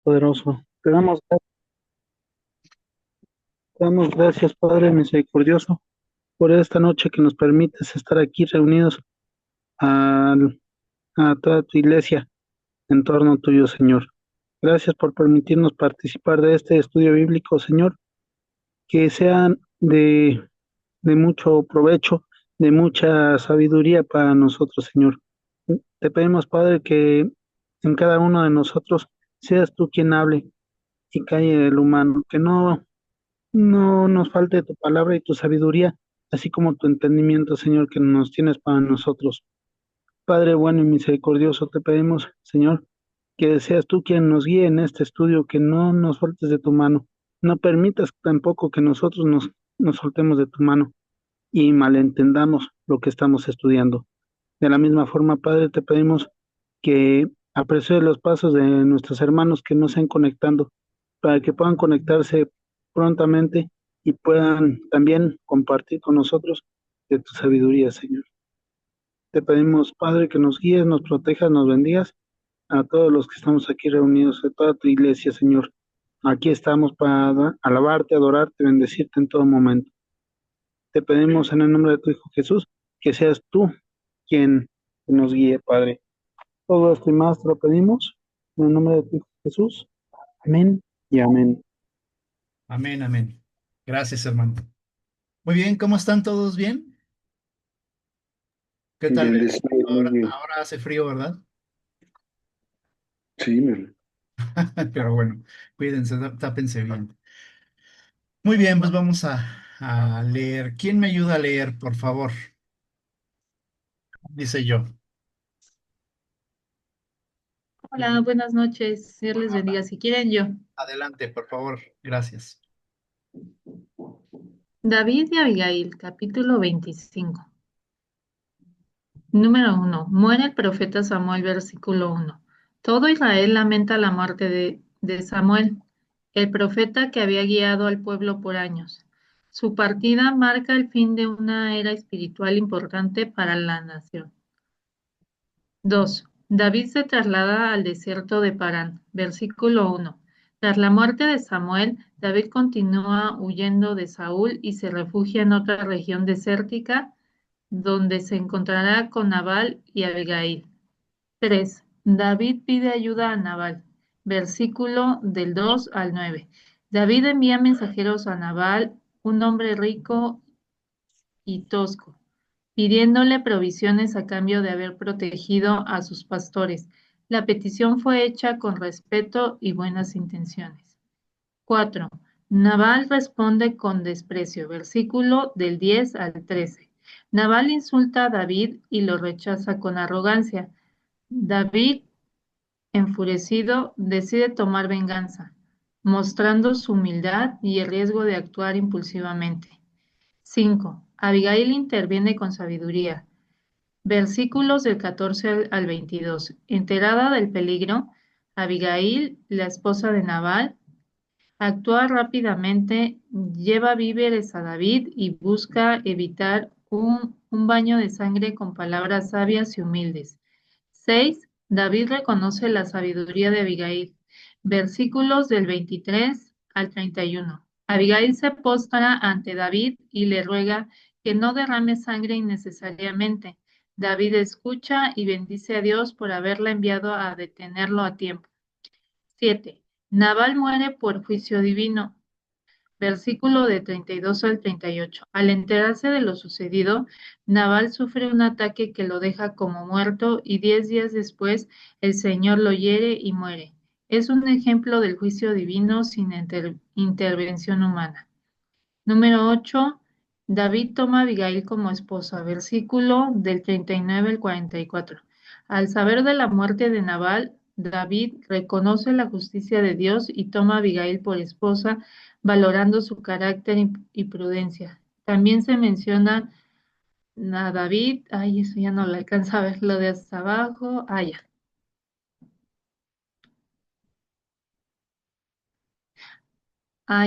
Poderoso. Te damos gracias, Padre misericordioso, por esta noche que nos permites estar aquí reunidos al- a toda tu iglesia en torno tuyo, Señor. Gracias por permitirnos participar de este estudio bíblico, Señor, que sean de mucho provecho, de mucha sabiduría para nosotros, Señor. Te pedimos, Padre, que en cada uno de nosotros seas tú quien hable y calle el humano, que no nos falte tu palabra y tu sabiduría, así como tu entendimiento, Señor, que nos tienes para nosotros. Padre bueno y misericordioso, te pedimos, Señor, que seas tú quien nos guíe en este estudio, que no nos sueltes de tu mano. No permitas tampoco que nosotros nos soltemos de tu mano y malentendamos lo que estamos estudiando. De la misma forma, Padre, te pedimos que aprecies los pasos de nuestros hermanos que nos estén conectando, para que puedan conectarse prontamente y puedan también compartir con nosotros de tu sabiduría, Señor. Te pedimos, Padre, que nos guíes, nos protejas, nos bendigas a todos los que estamos aquí reunidos, a toda tu iglesia, Señor. Aquí estamos para alabarte, adorarte, bendecirte en todo momento. Te pedimos en el nombre de tu Hijo Jesús, que seas tú quien nos guíe, Padre. Todo esto y más te lo pedimos en el nombre de tu Hijo Jesús. Amén y amén. Amén, amén. Gracias, hermano. Muy bien, ¿cómo están todos? ¿Bien? ¿Qué tal? Bendecido, muy bien. Ahora hace frío, ¿verdad? Sí, men. Pero bueno, cuídense, tápense bien. Muy bien, pues vamos a leer. ¿Quién me ayuda a leer, por favor? Dice yo. Hola, buenas noches. Dios les bendiga. Si quieren yo. Adelante, por favor. Gracias. David y Abigail, capítulo 25. Número 1. Muere el profeta Samuel, versículo 1. Todo Israel lamenta la muerte de Samuel, el profeta que había guiado al pueblo por años. Su partida marca el fin de una era espiritual importante para la nación. 2. David se traslada al desierto de Parán. Versículo 1. Tras la muerte de Samuel, David continúa huyendo de Saúl y se refugia en otra región desértica donde se encontrará con Nabal y Abigail. 3. David pide ayuda a Nabal. Versículo del 2 al 9. David envía mensajeros a Nabal, un hombre rico y tosco, pidiéndole provisiones a cambio de haber protegido a sus pastores. La petición fue hecha con respeto y buenas intenciones. 4. Nabal responde con desprecio. Versículo del 10 al 13. Nabal insulta a David y lo rechaza con arrogancia. David, enfurecido, decide tomar venganza, mostrando su humildad y el riesgo de actuar impulsivamente. 5. Abigail interviene con sabiduría. Versículos del 14 al 22. Enterada del peligro, Abigail, la esposa de Nabal, actúa rápidamente, lleva víveres a David y busca evitar un baño de sangre con palabras sabias y humildes. 6. David reconoce la sabiduría de Abigail. Versículos del 23 al 31. Abigail se postra ante David y le ruega que no derrame sangre innecesariamente. David escucha y bendice a Dios por haberla enviado a detenerlo a tiempo. 7. Nabal muere por juicio divino. Versículo de 32 al 38. Al enterarse de lo sucedido, Nabal sufre un ataque que lo deja como muerto y 10 días después el Señor lo hiere y muere. Es un ejemplo del juicio divino sin intervención humana. Número 8. David toma a Abigail como esposa. Versículo del 39 al 44. Al saber de la muerte de Nabal, David reconoce la justicia de Dios y toma a Abigail por esposa, valorando su carácter y prudencia. También se menciona a David, ay, eso ya no lo alcanza a ver, lo de hasta abajo, ya.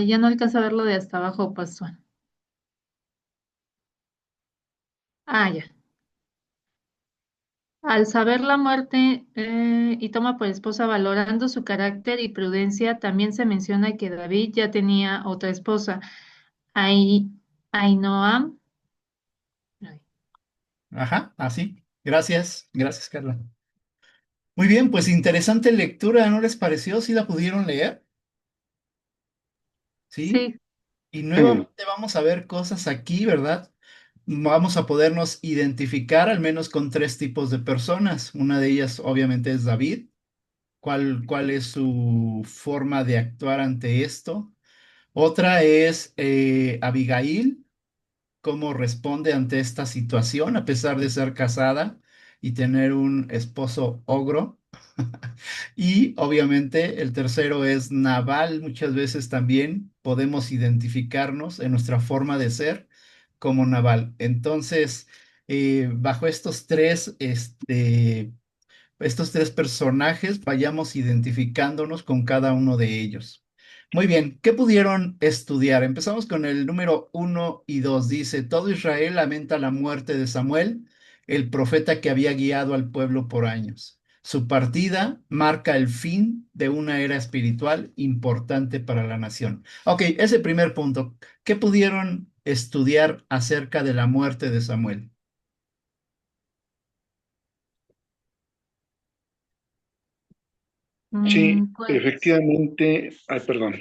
Ya no alcanza a ver lo de hasta abajo, pasó. Ya. Al saber la muerte y toma por esposa, valorando su carácter y prudencia, también se menciona que David ya tenía otra esposa, Ai- Ainoam. Ay, Ajá, así. Gracias, gracias, Carla. Muy bien, pues interesante lectura, ¿no les pareció? ¿Sí la pudieron leer? Sí. sí, Y Sí, nuevamente vamos a ver cosas aquí, ¿verdad? Vamos a podernos identificar al menos con tres tipos de personas. Una de ellas obviamente es David. ¿Cuál es su forma de actuar ante esto? Otra es Abigail, cómo responde ante esta situación a pesar de ser casada y tener un esposo ogro. Y obviamente el tercero es Naval. Muchas veces también podemos identificarnos en nuestra forma de ser como Naval. Entonces, bajo estos tres personajes, vayamos identificándonos con cada uno de ellos. Muy bien, ¿qué pudieron estudiar? Empezamos con el número 1 y 2. Dice, todo Israel lamenta la muerte de Samuel, el profeta que había guiado al pueblo por años. Su partida marca el fin de una era espiritual importante para la nación. Ok, ese primer punto. ¿Qué pudieron estudiar acerca de la muerte de Samuel? sí, pues, efectivamente. Ay, perdón.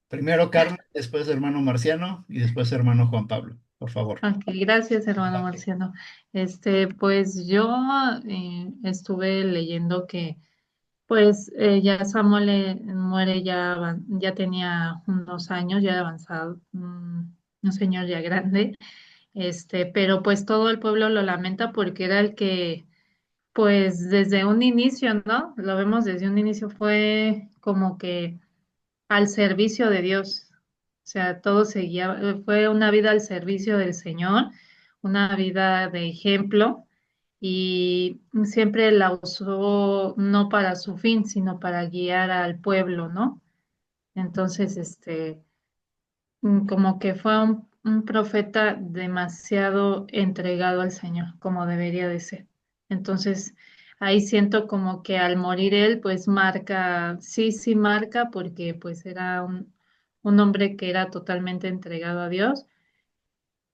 Primero Carmen, después hermano Marciano y después hermano Juan Pablo, por favor. ok, gracias, hermano Adelante. Marciano. Pues yo estuve leyendo que pues ya Samuel muere ya, ya tenía unos años, ya avanzado, un señor ya grande, pero pues todo el pueblo lo lamenta porque era el que, pues desde un inicio, ¿no? Lo vemos desde un inicio, fue como que al servicio de Dios. O sea, todo seguía, fue una vida al servicio del Señor, una vida de ejemplo y siempre la usó no para su fin, sino para guiar al pueblo, ¿no? Entonces, como que fue un profeta demasiado entregado al Señor, como debería de ser. Entonces, ahí siento como que al morir él, pues marca, sí, sí marca, porque pues era un hombre que era totalmente entregado a Dios.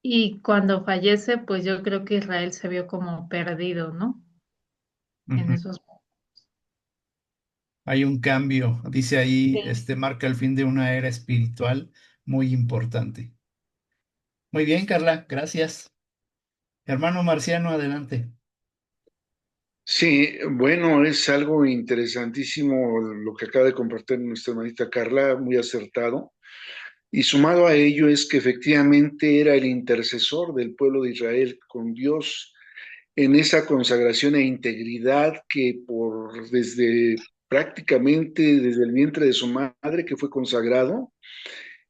Y cuando fallece, pues yo creo que Israel se vio como perdido, ¿no? En Ujú. esos. Hay un cambio, dice ahí, Sí. marca el fin de una era espiritual muy importante. Muy bien, Carla, gracias. Hermano Marciano, adelante. Sí, bueno, es algo interesantísimo lo que acaba de compartir nuestra hermanita Carla, muy acertado. Y sumado a ello es que efectivamente era el intercesor del pueblo de Israel con Dios en esa consagración e integridad que desde prácticamente desde el vientre de su madre que fue consagrado,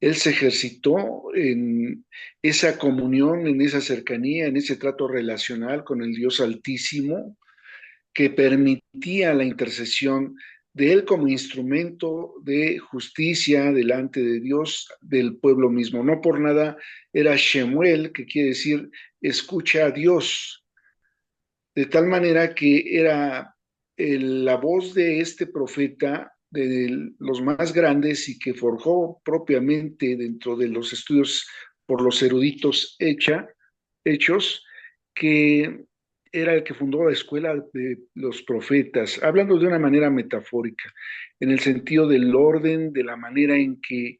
él se ejercitó en esa comunión, en esa cercanía, en ese trato relacional con el Dios Altísimo que permitía la intercesión de él como instrumento de justicia delante de Dios del pueblo mismo. No por nada era Shemuel, que quiere decir escucha a Dios, de tal manera que era la voz de este profeta de los más grandes y que forjó propiamente dentro de los estudios por los eruditos hechos, que era el que fundó la escuela de los profetas, hablando de una manera metafórica, en el sentido del orden, de la manera en que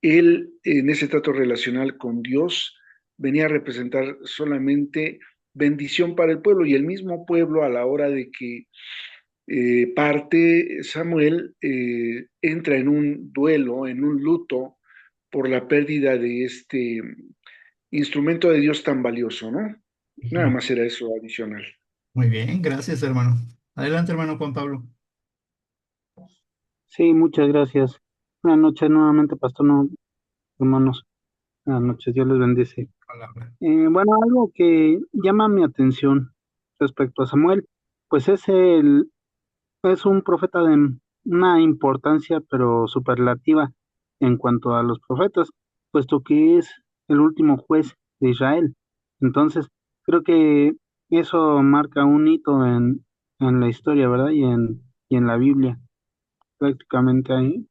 él, en ese trato relacional con Dios, venía a representar solamente bendición para el pueblo y el mismo pueblo a la hora de que parte Samuel entra en un duelo, en un luto por la pérdida de este instrumento de Dios tan valioso, ¿no? Nada Ujú. más era eso adicional. Muy bien, gracias, hermano. Adelante, hermano Juan Pablo. Sí, muchas gracias. Buenas noches nuevamente, pastor, no, hermanos. Buenas noches, Dios les bendice. Palabra. Bueno, algo que llama mi atención respecto a Samuel, pues es un profeta de una importancia, pero superlativa en cuanto a los profetas, puesto que es el último juez de Israel. Entonces, creo que eso marca un hito en la historia, ¿verdad? Y en la Biblia, prácticamente ahí.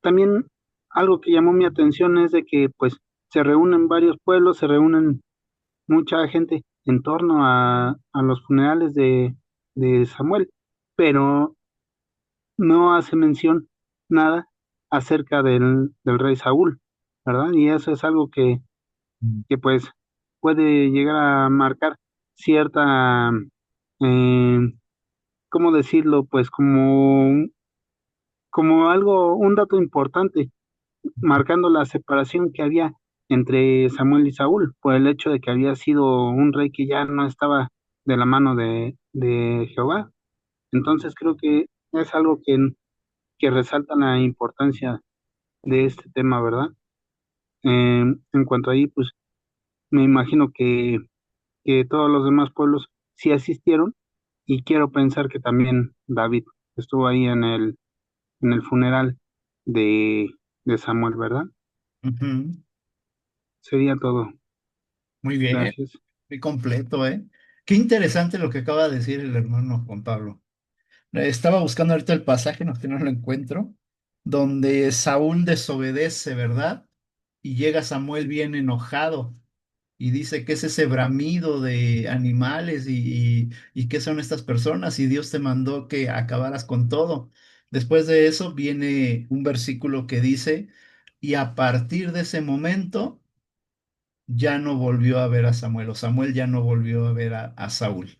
También algo que llamó mi atención es de que pues se reúnen varios pueblos, se reúnen mucha gente en torno a los funerales de Samuel, pero no hace mención nada acerca del rey Saúl, ¿verdad? Y eso es algo que pues puede llegar a marcar cierta, eh, ¿cómo decirlo? Pues como algo, un dato importante, marcando la separación que había entre Samuel y Saúl, por el hecho de que había sido un rey que ya no estaba de la mano de Jehová. Entonces creo que es algo que resalta la importancia de este tema, ¿verdad? En cuanto a ahí, pues me imagino que todos los demás pueblos sí asistieron y quiero pensar que también David estuvo ahí en el funeral de, de Samuel, ¿verdad? Ujú. Sería todo. Muy bien, Gracias. muy completo, ¿eh? Qué interesante lo que acaba de decir el hermano Juan Pablo. Estaba buscando ahorita el pasaje, no, que no lo encuentro, donde Saúl desobedece, ¿verdad? Y llega Samuel bien enojado y dice, ¿qué es ese bramido de animales y qué son estas personas? Y Dios te mandó que acabaras con todo. Después de eso viene un versículo que dice, y a partir de ese momento ya no volvió a ver a Samuel, o Samuel ya no volvió a ver a Saúl.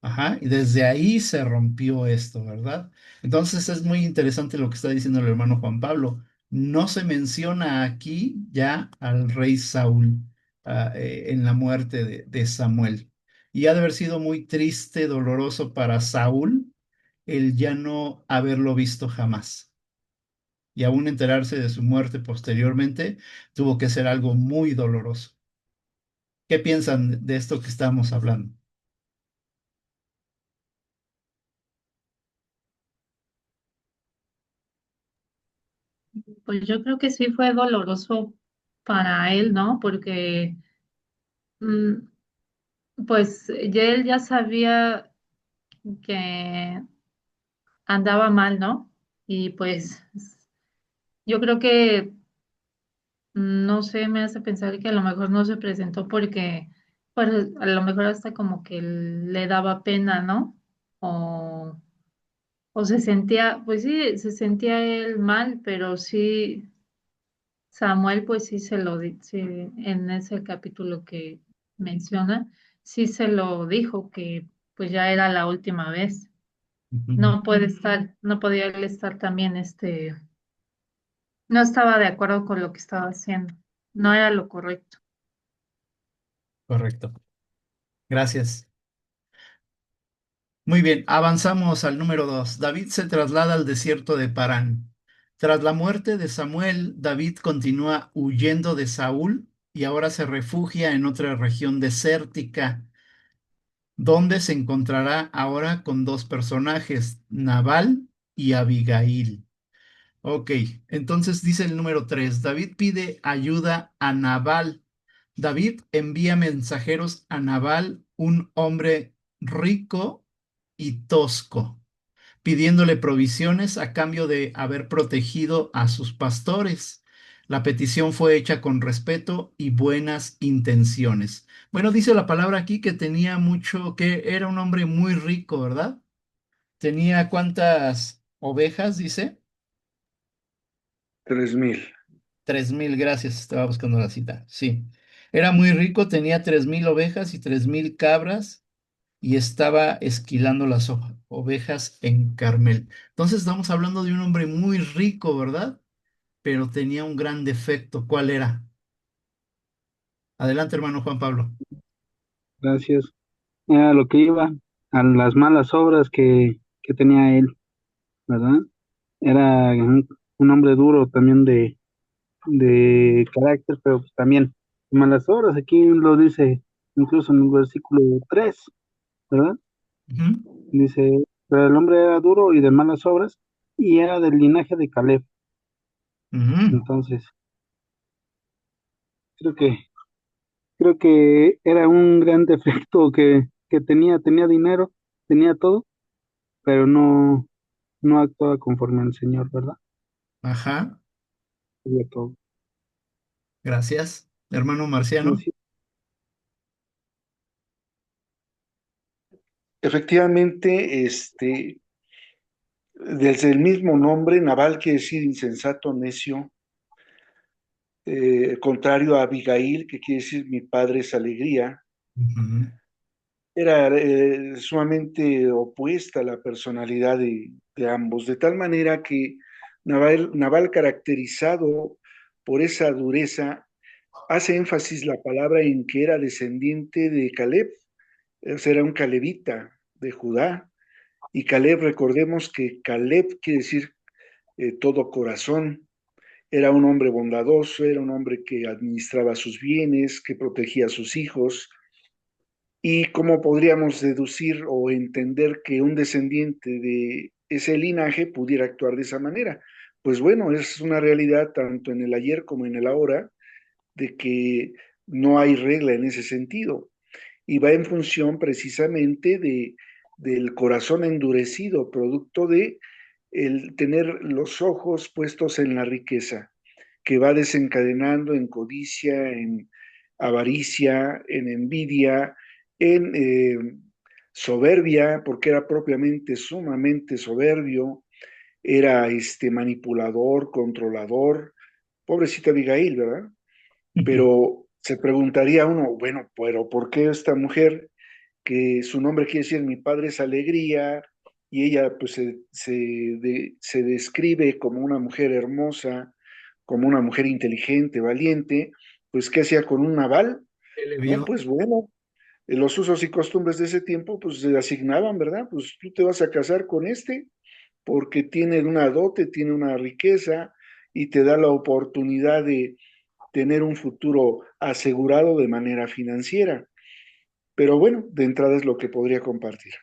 Ajá, y desde ahí se rompió esto, ¿verdad? Entonces es muy interesante lo que está diciendo el hermano Juan Pablo. No se menciona aquí ya al rey Saúl en la muerte de Samuel. Y ha de haber sido muy triste, doloroso para Saúl el ya no haberlo visto jamás. Y aún enterarse de su muerte posteriormente tuvo que ser algo muy doloroso. ¿Qué piensan de esto que estamos hablando? Pues yo creo que sí fue doloroso para él, ¿no? Porque mm, pues ya él ya sabía que andaba mal, ¿no? Y pues yo creo que, no sé, me hace pensar que a lo mejor no se presentó porque, pues a lo mejor hasta como que le daba pena, ¿no? O, o se sentía, pues sí, se sentía él mal, pero sí, Samuel, pues sí se lo sí, en ese capítulo que menciona, sí se lo dijo que pues ya era la última vez. Ujú. No puede estar, no podía él estar también, no estaba de acuerdo con lo que estaba haciendo. No era lo correcto. Correcto. Gracias. Muy bien, avanzamos al número 2. David se traslada al desierto de Parán. Tras la muerte de Samuel, David continúa huyendo de Saúl y ahora se refugia en otra región desértica, donde se encontrará ahora con dos personajes, Nabal y Abigail. Ok, entonces dice el número 3. David pide ayuda a Nabal. David envía mensajeros a Nabal, un hombre rico y tosco, pidiéndole provisiones a cambio de haber protegido a sus pastores. La petición fue hecha con respeto y buenas intenciones. Bueno, dice la palabra aquí que tenía mucho, que era un hombre muy rico, ¿verdad? Tenía cuántas ovejas, dice. 3000. 3,000, gracias, estaba buscando la cita. Sí, era muy rico, tenía 3,000 ovejas y 3,000 cabras y estaba esquilando las ovejas en Carmel. Entonces estamos hablando de un hombre muy rico, ¿verdad? Pero tenía un gran defecto. ¿Cuál era? Adelante, hermano Juan Pablo. Gracias. Era lo que iba a las malas obras que tenía él, ¿verdad? Era un hombre duro también de carácter, pero pues también malas obras. Aquí lo dice incluso en el versículo 3, ¿verdad? Ujú, Dice, pero el hombre era duro y de malas obras y era del linaje de Caleb. ujú. Entonces, creo que Creo que era un gran defecto que tenía dinero, tenía todo, pero no actuaba conforme al Señor, ¿verdad? Ajá, Tenía todo. gracias. Hermano Marciano. Así- Efectivamente, desde el mismo nombre, Nabal quiere decir insensato, necio, contrario a Abigail, que quiere decir mi padre es alegría. Ujú, Era sumamente opuesta a la personalidad de ambos, de tal manera que Nabal, caracterizado por esa dureza, hace énfasis la palabra en que era descendiente de Caleb, o sea, era un calebita de Judá, y Caleb, recordemos que Caleb quiere decir todo corazón, era un hombre bondadoso, era un hombre que administraba sus bienes, que protegía a sus hijos. ¿Y cómo podríamos deducir o entender que un descendiente de ese linaje pudiera actuar de esa manera? Pues bueno, es una realidad tanto en el ayer como en el ahora, de que no hay regla en ese sentido. Y va en función precisamente del corazón endurecido, producto de el tener los ojos puestos en la riqueza, que va desencadenando en codicia, en avaricia, en envidia, en soberbia, porque era propiamente sumamente soberbio, era manipulador, controlador, pobrecita Abigail, ¿verdad? ujú, Pero se preguntaría uno, bueno, pero ¿por qué esta mujer que su nombre quiere decir mi padre es alegría y ella pues se describe como una mujer hermosa, como una mujer inteligente, valiente, pues ¿qué hacía con un naval? ¿Qué le No, vio? pues bueno, los usos y costumbres de ese tiempo pues se asignaban, ¿verdad? Pues tú te vas a casar con este porque tiene una dote, tiene una riqueza y te da la oportunidad de tener un futuro asegurado de manera financiera. Pero bueno, de entrada es lo que podría compartir.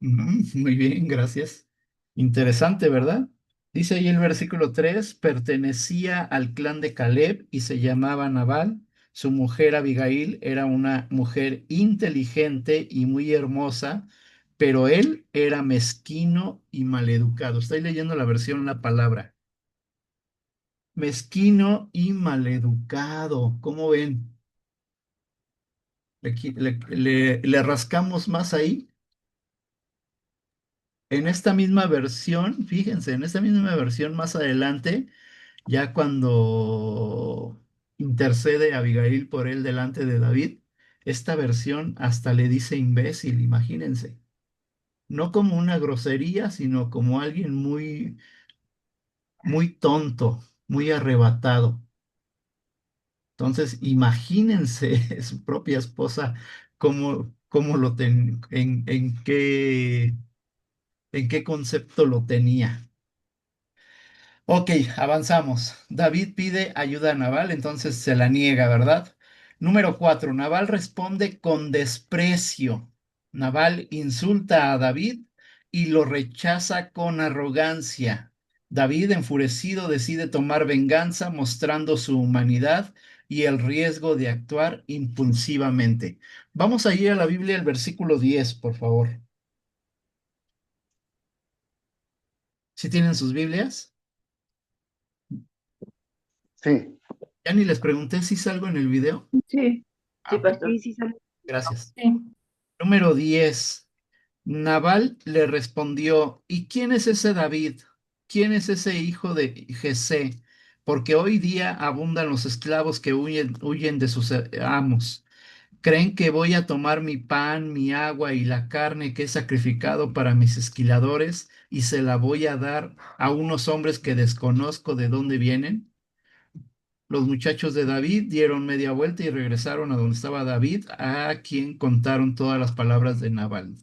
Ujú, muy bien, gracias. Interesante, ¿verdad? Dice ahí el versículo 3: pertenecía al clan de Caleb y se llamaba Nabal. Su mujer Abigail era una mujer inteligente y muy hermosa, pero él era mezquino y maleducado. Estoy leyendo la versión La Palabra. Mezquino y maleducado. ¿Cómo ven? Le rascamos más ahí. En esta misma versión, fíjense, en esta misma versión más adelante, ya cuando intercede Abigail por él delante de David, esta versión hasta le dice imbécil, imagínense. No como una grosería, sino como alguien muy, muy tonto, muy arrebatado. Entonces, imagínense su propia esposa, cómo en qué concepto lo tenía. Ok, avanzamos. David pide ayuda a Nabal, entonces se la niega, ¿verdad? Número 4. Nabal responde con desprecio. Nabal insulta a David y lo rechaza con arrogancia. David, enfurecido, decide tomar venganza, mostrando su humanidad y el riesgo de actuar impulsivamente. Vamos a ir a la Biblia, el versículo 10, por favor. ¿Si tienen sus Biblias? Sí, Ya ni les pregunté si salgo en el video. Sí, Ah, sí, ok, pastor. Sí, sí, sale. gracias. Sí. Número 10. Nabal le respondió: ¿y quién es ese David? ¿Quién es ese hijo de Jesé? Porque hoy día abundan los esclavos que huyen de sus amos. ¿Creen que voy a tomar mi pan, mi agua y la carne que he sacrificado para mis esquiladores y se la voy a dar a unos hombres que desconozco de dónde vienen? Los muchachos de David dieron media vuelta y regresaron a donde estaba David, a quien contaron todas las palabras de Nabal.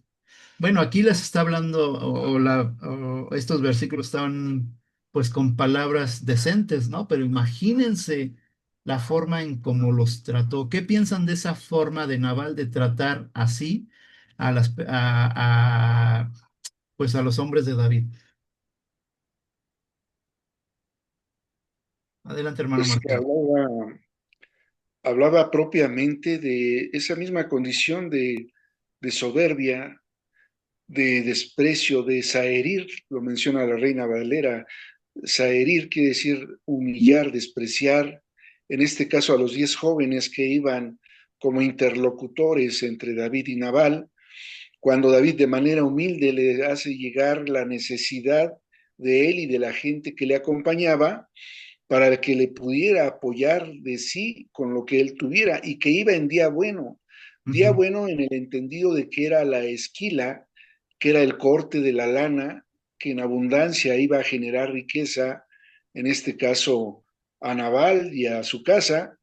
Bueno, aquí les está hablando, o estos versículos están pues con palabras decentes, ¿no? Pero imagínense la forma en cómo los trató. ¿Qué piensan de esa forma de Nabal de tratar así pues a los hombres de David? Adelante, hermano pues que Martín. hablaba, hablaba propiamente de esa misma condición de soberbia, de desprecio, de saherir, lo menciona la Reina Valera. Saherir quiere decir humillar, despreciar, en este caso a los 10 jóvenes que iban como interlocutores entre David y Nabal, cuando David de manera humilde le hace llegar la necesidad de él y de la gente que le acompañaba para que le pudiera apoyar de sí con lo que él tuviera y que iba en día Ujú. bueno en el entendido de que era la esquila, que era el corte de la lana, que en abundancia iba a generar riqueza, en este caso a Nabal y a su casa,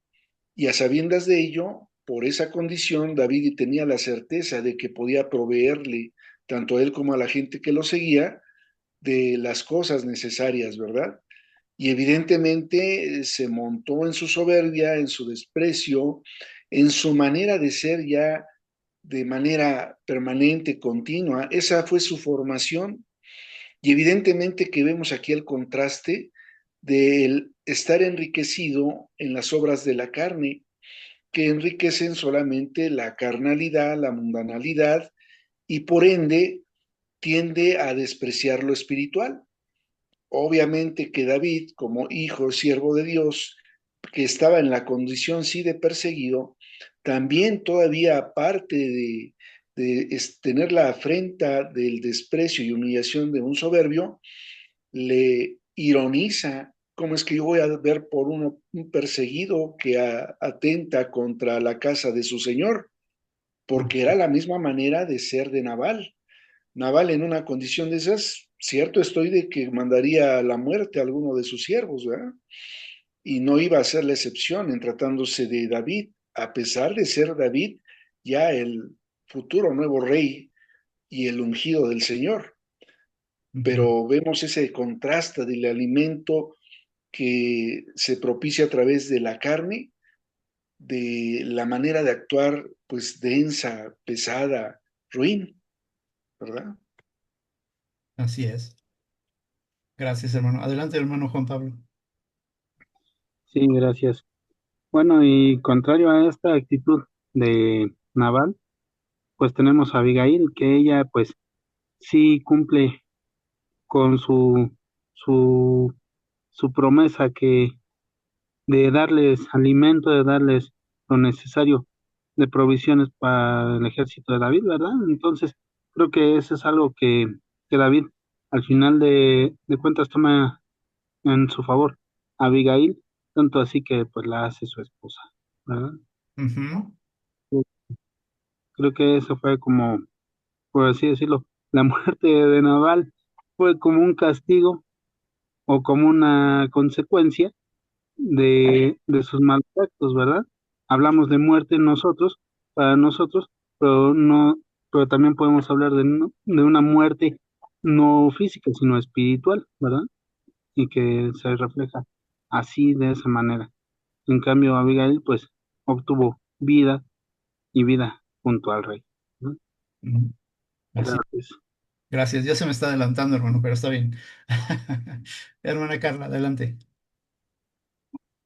y a sabiendas de ello, por esa condición, David tenía la certeza de que podía proveerle tanto a él como a la gente que lo seguía de las cosas necesarias, ¿verdad? Y evidentemente se montó en su soberbia, en su desprecio, en su manera de ser ya de manera permanente, continua. Esa fue su formación y evidentemente que vemos aquí el contraste del estar enriquecido en las obras de la carne, que enriquecen solamente la carnalidad, la mundanalidad y por ende tiende a despreciar lo espiritual. Obviamente que David, como hijo, siervo de Dios, que estaba en la condición sí de perseguido, también todavía aparte de tener la afrenta del desprecio y humillación de un soberbio, le ironiza cómo es que yo voy a ver por un perseguido que atenta contra la casa de su señor, porque era la misma manera de ser de Nabal. Nabal en una condición de esas, cierto estoy de que mandaría a la muerte a alguno de sus siervos, ¿verdad? Y no iba a ser la excepción en tratándose de David, a pesar de ser David ya el futuro nuevo rey y el ungido del Señor. Ujú. Pero vemos ese contraste del alimento que se propicia a través de la carne, de la manera de actuar, pues densa, pesada, ruin, ¿verdad? Así es. Gracias, hermano. Adelante, hermano Juan Pablo. Sí, gracias. Bueno, y contrario a esta actitud de Naval, pues tenemos a Abigail, que ella pues sí cumple con su, su promesa que de darles alimento, de darles lo necesario de provisiones para el ejército de David, ¿verdad? Entonces, creo que eso es algo que David al final de cuentas toma en su favor a Abigail, tanto así que pues la hace su esposa, ¿verdad? Ujú. Creo que eso fue como, por así decirlo, la muerte de Naval fue como un castigo o como una consecuencia de sus malos actos, ¿verdad? Hablamos de muerte nosotros, para nosotros, pero no, pero también podemos hablar de una muerte no física, sino espiritual, ¿verdad? Y que se refleja así, de esa manera. En cambio, Abigail, pues, obtuvo vida y vida junto al rey, ¿no? Ujú. Así. Gracias. Gracias. Ya se me está adelantando, hermano, pero está bien. Hermana Carla, adelante.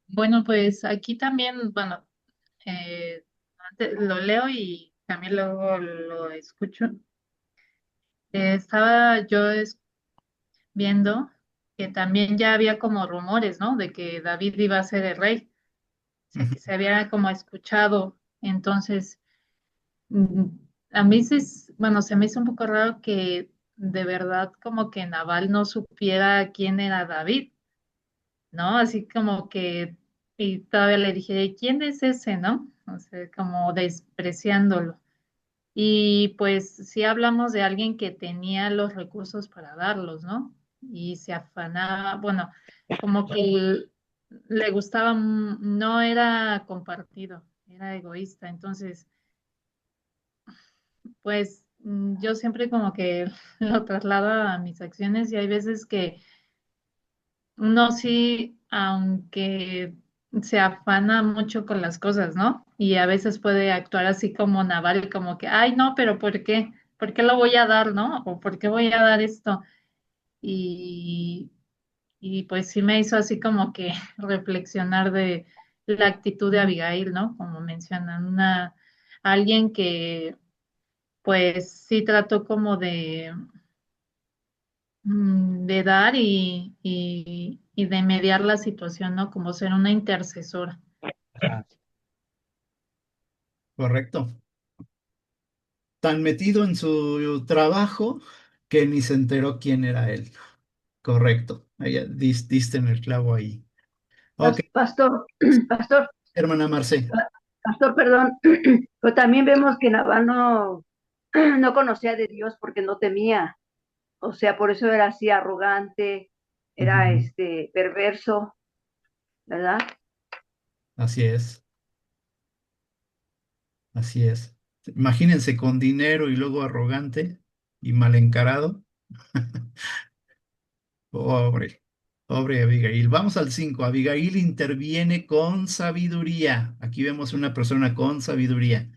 Bueno, pues aquí también, bueno, lo leo y también luego lo escucho. Estaba yo viendo que también ya había como rumores, ¿no? De que David iba a ser el rey, o sea, Ujú. que se había como escuchado. Entonces, mm, a mí sí, bueno, se me hizo un poco raro que de verdad como que Naval no supiera quién era David, ¿no? Así como que, y todavía le dije, ¿quién es ese, no? O sea, como despreciándolo. Y pues sí hablamos de alguien que tenía los recursos para darlos, ¿no? Y se afanaba, bueno, como que le gustaba, no era compartido, era egoísta. Entonces, pues yo siempre como que lo traslado a mis acciones y hay veces que uno sí, aunque se afana mucho con las cosas, ¿no? Y a veces puede actuar así como Naval, como que, ay, no, pero ¿por qué? ¿Por qué lo voy a dar, no? ¿O por qué voy a dar esto? Y, y pues sí me hizo así como que reflexionar de la actitud de Abigail, ¿no? Como mencionan, alguien que pues sí trató como de dar y de mediar la situación, ¿no? Como ser una intercesora. Ajá, correcto. Tan metido en su trabajo que ni se enteró quién era él. Correcto. Diste en el clavo ahí. Ok, Pastor, pastor, hermana Marce. pastor, perdón, pero también vemos que Nabal no, no conocía de Dios porque no temía, o sea, por eso era así arrogante, era Ujú, perverso, ¿verdad? así es, así es. Imagínense con dinero y luego arrogante y mal encarado. Pobre, pobre Abigail. Vamos al 5. Abigail interviene con sabiduría. Aquí vemos una persona con sabiduría.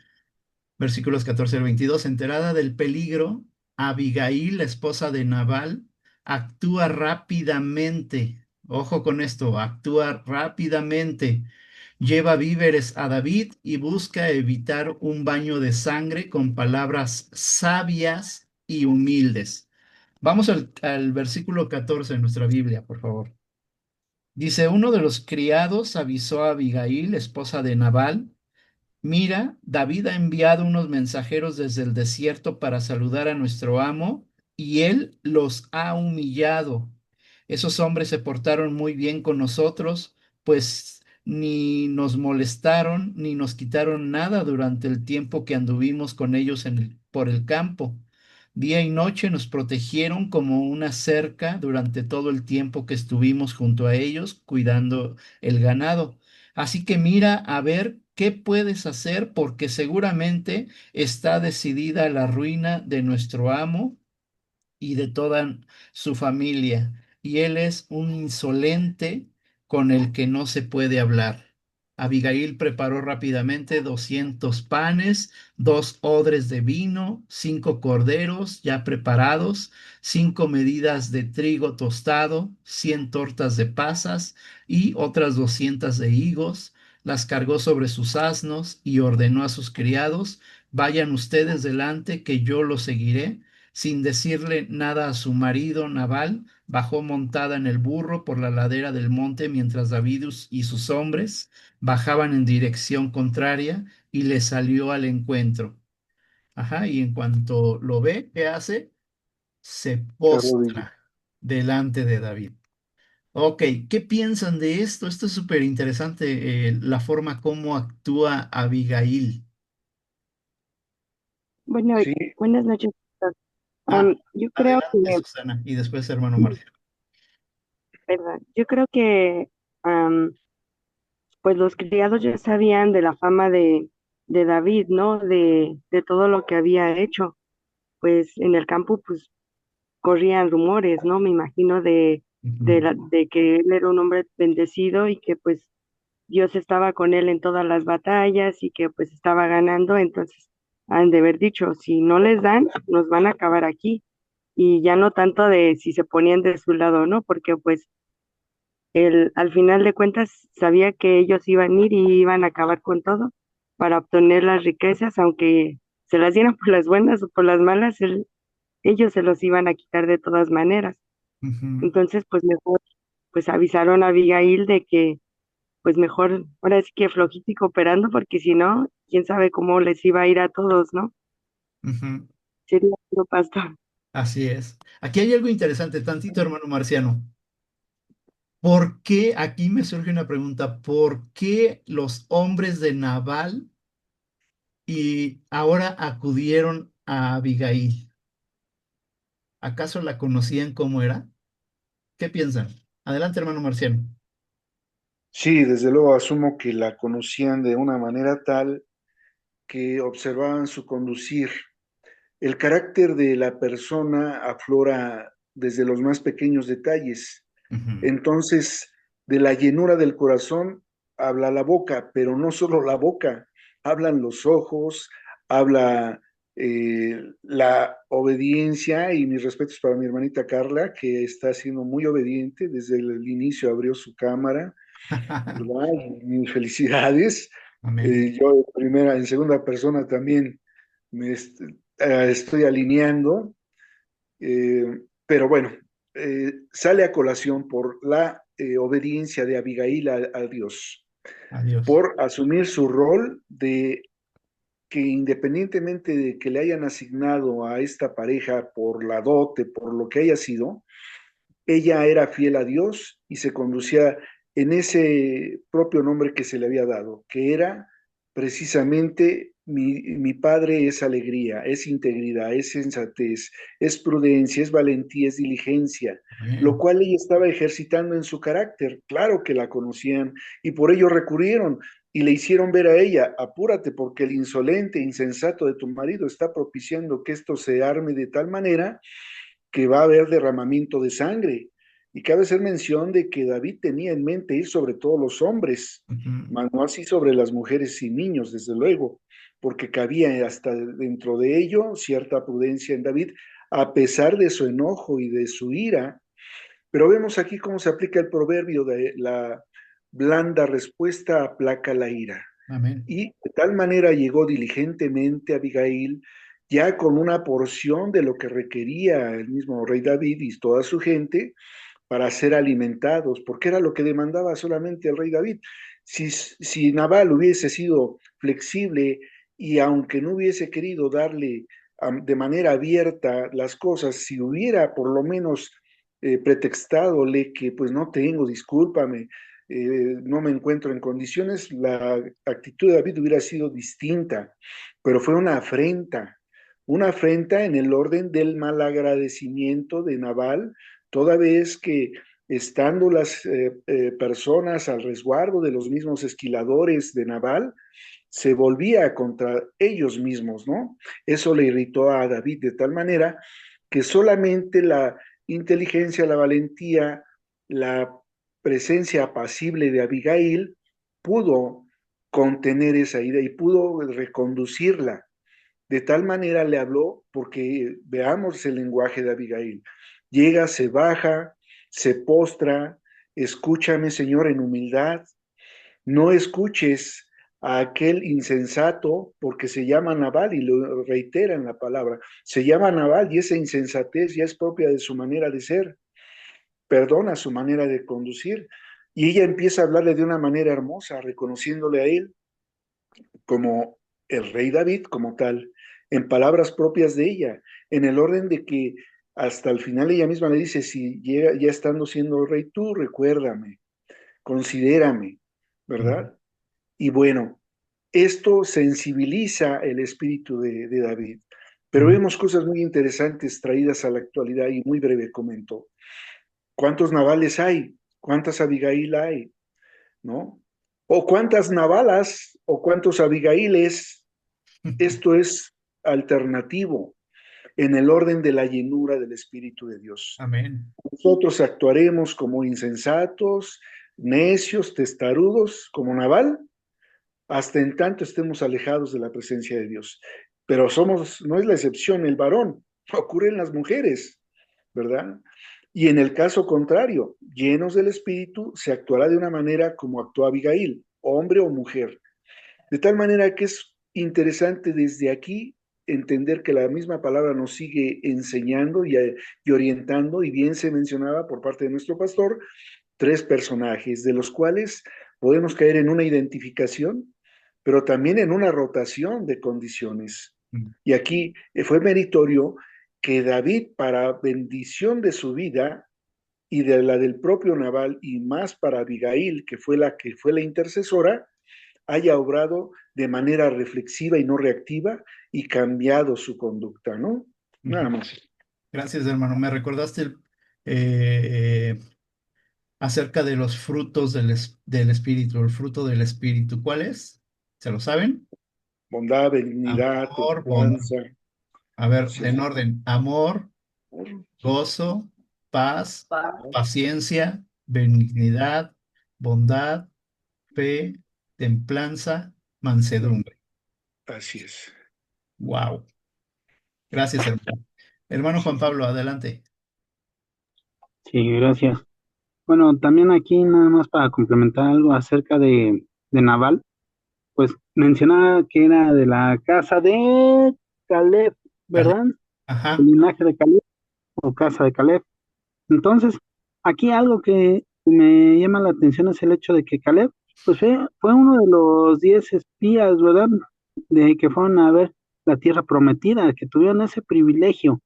Versículos 14 al 22. Enterada del peligro, Abigail, la esposa de Nabal, actúa rápidamente. Ojo con esto, actúa rápidamente. Lleva víveres a David y busca evitar un baño de sangre con palabras sabias y humildes. Vamos al versículo 14 de nuestra Biblia, por favor. Dice, uno de los criados avisó a Abigail, esposa de Nabal: mira, David ha enviado unos mensajeros desde el desierto para saludar a nuestro amo, y él los ha humillado. Esos hombres se portaron muy bien con nosotros, pues ni nos molestaron ni nos quitaron nada durante el tiempo que anduvimos con ellos por el campo. Día y noche nos protegieron como una cerca durante todo el tiempo que estuvimos junto a ellos cuidando el ganado. Así que mira a ver qué puedes hacer, porque seguramente está decidida la ruina de nuestro amo y de toda su familia, y él es un insolente con el que no se puede hablar. Abigail preparó rápidamente 200 panes, 2 odres de vino, 5 corderos ya preparados, 5 medidas de trigo tostado, 100 tortas de pasas y otras 200 de higos. Las cargó sobre sus asnos y ordenó a sus criados: vayan ustedes delante, que yo los seguiré. Sin decirle nada a su marido, Nabal bajó montada en el burro por la ladera del monte mientras David y sus hombres bajaban en dirección contraria, y le salió al encuentro. Ajá, y en cuanto lo ve, ¿qué hace? Se Se arrodilla. postra delante de David. Ok, ¿qué piensan de esto? Esto es súper interesante, la forma como actúa Abigail. Bueno, Sí, buenas noches, doctor. Ah, Yo creo que, adelante, Susana, y después hermano Marcial. ¿verdad? Yo creo que, am, pues los criados ya sabían de la fama de David, ¿no? De todo lo que había hecho. Pues en el campo, pues corrían rumores, ¿no? Me imagino Ujú, de que él era un hombre bendecido y que pues Dios estaba con él en todas las batallas y que pues estaba ganando. Entonces han de haber dicho, si no les dan, nos van a acabar aquí. Y ya no tanto de si se ponían de su lado, ¿no? Porque pues él al final de cuentas sabía que ellos iban a ir y iban a acabar con todo para obtener las riquezas, aunque se las dieran por las buenas o por las malas, ellos se los iban a quitar de todas maneras. ujú, Entonces, pues mejor, pues avisaron a Abigail de que, pues mejor, ahora sí que flojito y cooperando, porque si no, quién sabe cómo les iba a ir a todos, ¿no? ujú. Sería puro pastor. Así es. Aquí hay algo interesante, tantito hermano Marciano. ¿Por qué? Aquí me surge una pregunta. ¿Por qué los hombres de Nabal y ahora acudieron a Abigail? ¿Acaso la conocían cómo era? ¿Qué piensan? Adelante, hermano Marciano. sí, desde luego asumo que la conocían de una manera tal que observaban su conducir. El carácter de la persona aflora desde los más pequeños detalles. Ujú, Entonces, de la llenura del corazón habla la boca, pero no solo la boca, hablan los ojos, habla la obediencia, y mis respetos para mi hermanita Carla, que está siendo muy obediente, desde el inicio abrió su cámara, ¿verdad? Y mis felicidades. Amén. Yo en segunda persona también estoy alineando, pero bueno, sale a colación por la obediencia de Abigail a Dios, Adiós. por asumir su rol de que independientemente de que le hayan asignado a esta pareja por la dote, por lo que haya sido, ella era fiel a Dios y se conducía en ese propio nombre que se le había dado, que era precisamente mi padre es alegría, es integridad, es sensatez, es prudencia, es valentía, es diligencia, lo Amén. cual ella estaba ejercitando en su carácter. Claro que la conocían y por ello recurrieron y le hicieron ver a ella, apúrate porque el insolente, insensato de tu marido está propiciando que esto se arme de tal manera que va a haber derramamiento de sangre. Y cabe hacer mención de que David tenía en mente ir sobre todos los hombres, Ujú. mas no así sobre las mujeres y niños, desde luego, porque cabía hasta dentro de ello cierta prudencia en David, a pesar de su enojo y de su ira. Pero vemos aquí cómo se aplica el proverbio de la blanda respuesta aplaca la ira. Amén. Y de tal manera llegó diligentemente Abigail, ya con una porción de lo que requería el mismo rey David y toda su gente para ser alimentados, porque era lo que demandaba solamente el rey David. Si Nabal hubiese sido flexible y aunque no hubiese querido darle de manera abierta las cosas, si hubiera por lo menos pretextadole que pues no tengo, discúlpame, no me encuentro en condiciones, la actitud de David hubiera sido distinta, pero fue una afrenta en el orden del malagradecimiento de Nabal, toda vez que estando las personas al resguardo de los mismos esquiladores de Nabal, se volvía contra ellos mismos, ¿no? Eso le irritó a David de tal manera que solamente la inteligencia, la valentía, la presencia apacible de Abigail pudo contener esa ira y pudo reconducirla. De tal manera le habló, porque veamos el lenguaje de Abigail. Llega, se baja, se postra, escúchame, Señor, en humildad. No escuches a aquel insensato, porque se llama Nabal y lo reitera en la palabra. Se llama Nabal y esa insensatez ya es propia de su manera de ser. Perdona su manera de conducir. Y ella empieza a hablarle de una manera hermosa, reconociéndole a él como el rey David, como tal, en palabras propias de ella, en el orden de que hasta el final ella misma le dice, si llega ya estando siendo el rey, tú recuérdame, considérame, Ujú. ¿verdad? Y bueno, esto sensibiliza el espíritu de David. Pero Amén. vemos cosas muy interesantes traídas a la actualidad y muy breve comento. ¿Cuántos navales hay? ¿Cuántas Abigail hay? ¿No? ¿O cuántas navalas o cuántos Abigailes? Esto es alternativo en el orden de la llenura del Espíritu de Dios. Amén. Nosotros actuaremos como insensatos, necios, testarudos, como Nabal, hasta en tanto estemos alejados de la presencia de Dios. Pero no es la excepción el varón, ocurre en las mujeres, ¿verdad? Y en el caso contrario, llenos del Espíritu, se actuará de una manera como actuó Abigail, hombre o mujer. De tal manera que es interesante desde aquí entender que la misma palabra nos sigue enseñando y orientando, y bien se mencionaba por parte de nuestro pastor, tres personajes, de los cuales podemos caer en una identificación, pero también en una rotación de condiciones. Mm. Y aquí fue meritorio que David, para bendición de su vida y de la del propio Nabal, y más para Abigail, que fue la intercesora, haya obrado de manera reflexiva y no reactiva y cambiado su conducta, ¿no? Nada Ujú. más. Gracias, hermano. Me recordaste eh, acerca de los frutos del Espíritu, el fruto del Espíritu. ¿Cuál es? ¿Se lo saben? Bondad, benignidad, Amor, bondad. templanza, A ver, en sí, orden. Amor, gozo, paz, paciencia, benignidad, bondad, fe, templanza, mansedumbre. así es. Wow. Gracias, hermano. Hermano Juan Pablo, adelante. Sí, gracias. Bueno, también aquí nada más para complementar algo acerca de Naval, pues mencionaba que era de la casa de Caleb, Dale. ¿verdad? El Ajá. linaje de Caleb o casa de Caleb. Entonces, aquí algo que me llama la atención es el hecho de que Caleb, pues fue uno de los 10 espías, ¿verdad? De que fueron a ver la tierra prometida, que tuvieron ese privilegio.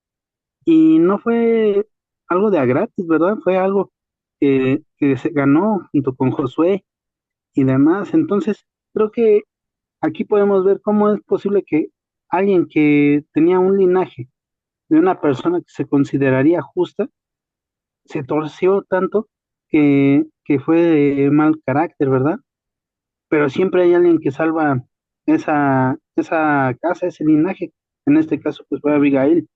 Y no fue algo de a gratis, ¿verdad? Fue algo que se ganó junto con Josué y demás. Entonces, creo que aquí podemos ver cómo es posible que alguien que tenía un linaje de una persona que se consideraría justa, se torció tanto que fue de mal carácter, ¿verdad? Pero siempre hay alguien que salva esa casa, ese linaje. En este caso, pues fue Abigail,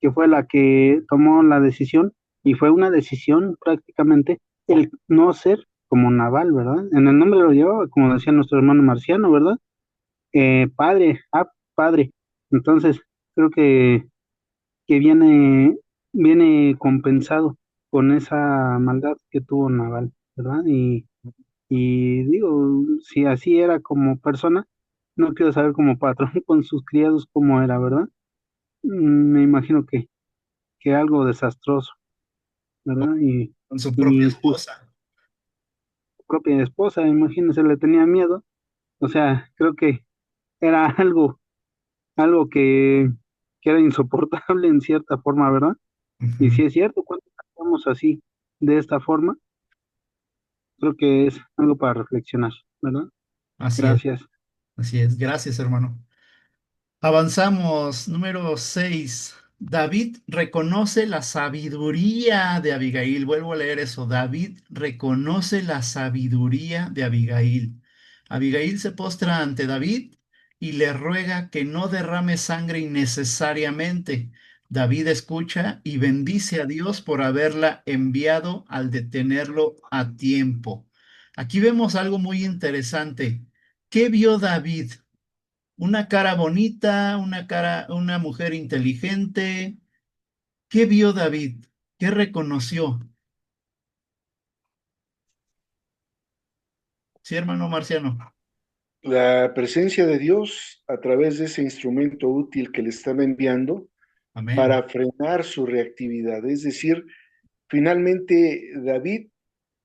que fue la que tomó la decisión, y fue una decisión prácticamente el no ser como Naval, ¿verdad? En el nombre lo llevaba, como decía nuestro hermano Marciano, ¿verdad? Padre, padre. Entonces, creo que viene compensado con esa maldad que tuvo Naval, ¿verdad? Y digo, si así era como persona, no quiero saber como patrón con sus criados cómo era, ¿verdad? Me imagino que algo desastroso, ¿verdad? Con su propia Y justo esposa. su propia esposa, imagínense, le tenía miedo. O sea, creo que era algo que era insoportable en cierta forma, ¿verdad? Y Ujú. si es cierto, cuando actuamos así, de esta forma, creo que es algo para reflexionar, ¿verdad? Así es, Gracias. así es. Gracias, hermano. Avanzamos. Número 6. David reconoce la sabiduría de Abigail. Vuelvo a leer eso. David reconoce la sabiduría de Abigail. Abigail se postra ante David y le ruega que no derrame sangre innecesariamente. David escucha y bendice a Dios por haberla enviado al detenerlo a tiempo. Aquí vemos algo muy interesante. ¿Qué vio David? Una cara bonita, una mujer inteligente. ¿Qué vio David? ¿Qué reconoció? Sí, hermano Marciano. La presencia de Dios a través de ese instrumento útil que le estaba enviando Amén. para frenar su reactividad. Es decir, finalmente David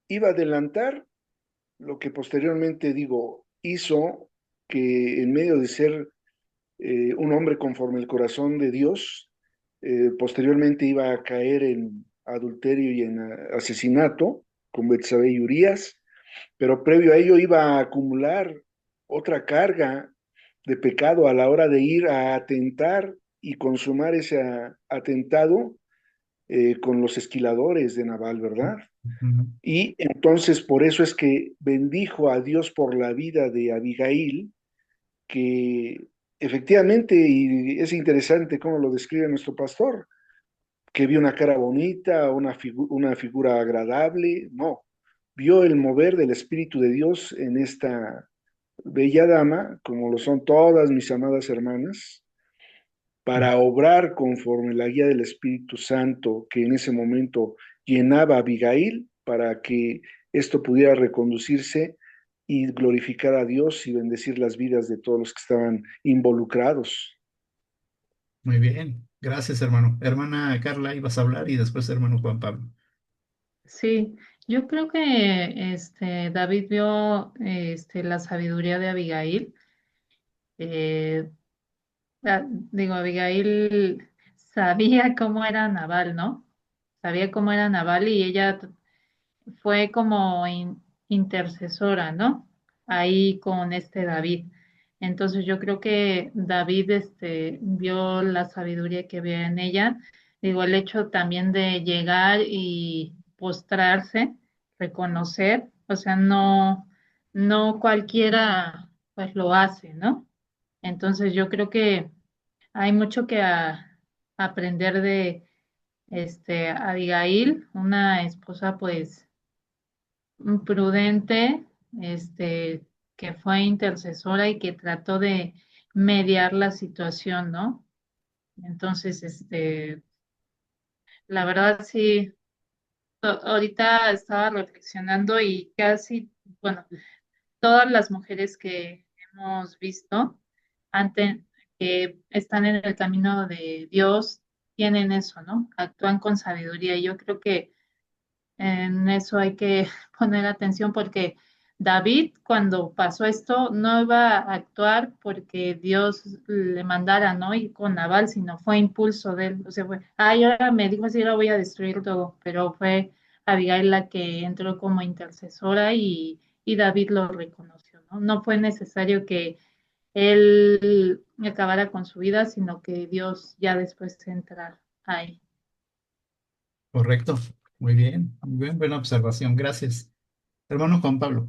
iba a adelantar lo que posteriormente, digo, hizo que en medio de ser un hombre conforme el corazón de Dios, posteriormente iba a caer en adulterio y en asesinato con Betsabé y Urías, pero previo a ello iba a acumular otra carga de pecado a la hora de ir a atentar y consumar ese atentado con los esquiladores de Nabal, ¿verdad? Ujú. Y entonces por eso es que bendijo a Dios por la vida de Abigail, que efectivamente, y es interesante cómo lo describe nuestro pastor, que vio una cara bonita, una figura agradable, no, vio el mover del Espíritu de Dios en esta bella dama, como lo son todas mis amadas hermanas, para obrar conforme la guía del Espíritu Santo que en ese momento llenaba a Abigail para que esto pudiera reconducirse y glorificar a Dios y bendecir las vidas de todos los que estaban involucrados. Muy bien. Gracias, hermano. Hermana Carla, ibas a hablar y después hermano Juan Pablo. Sí, yo creo que David vio la sabiduría de Abigail. Eh, Digo, Abigail sabía cómo era Nabal, ¿no? Sabía cómo era Nabal y ella fue como intercesora, ¿no? Ahí con David. Entonces yo creo que David vio la sabiduría que había en ella. Digo, el hecho también de llegar y postrarse, reconocer, o sea, no cualquiera pues lo hace, ¿no? Entonces yo creo que hay mucho que aprender de Abigail, una esposa pues prudente, que fue intercesora y que trató de mediar la situación, ¿no? Entonces, la verdad sí, ahorita estaba reflexionando y casi, bueno, todas las mujeres que hemos visto antes, que están en el camino de Dios, tienen eso, ¿no? Actúan con sabiduría. Y yo creo que en eso hay que poner atención porque David, cuando pasó esto, no iba a actuar porque Dios le mandara, ¿no? Y con Nabal, sino fue impulso de él. O sea, fue, ay, ahora me dijo así, ahora voy a destruir todo, pero fue Abigail la que entró como intercesora y David lo reconoció, ¿no? No fue necesario que él acabara con su vida, sino que Dios ya después entrara ahí. Correcto. Muy bien, buena observación. Gracias. Hermano Juan Pablo.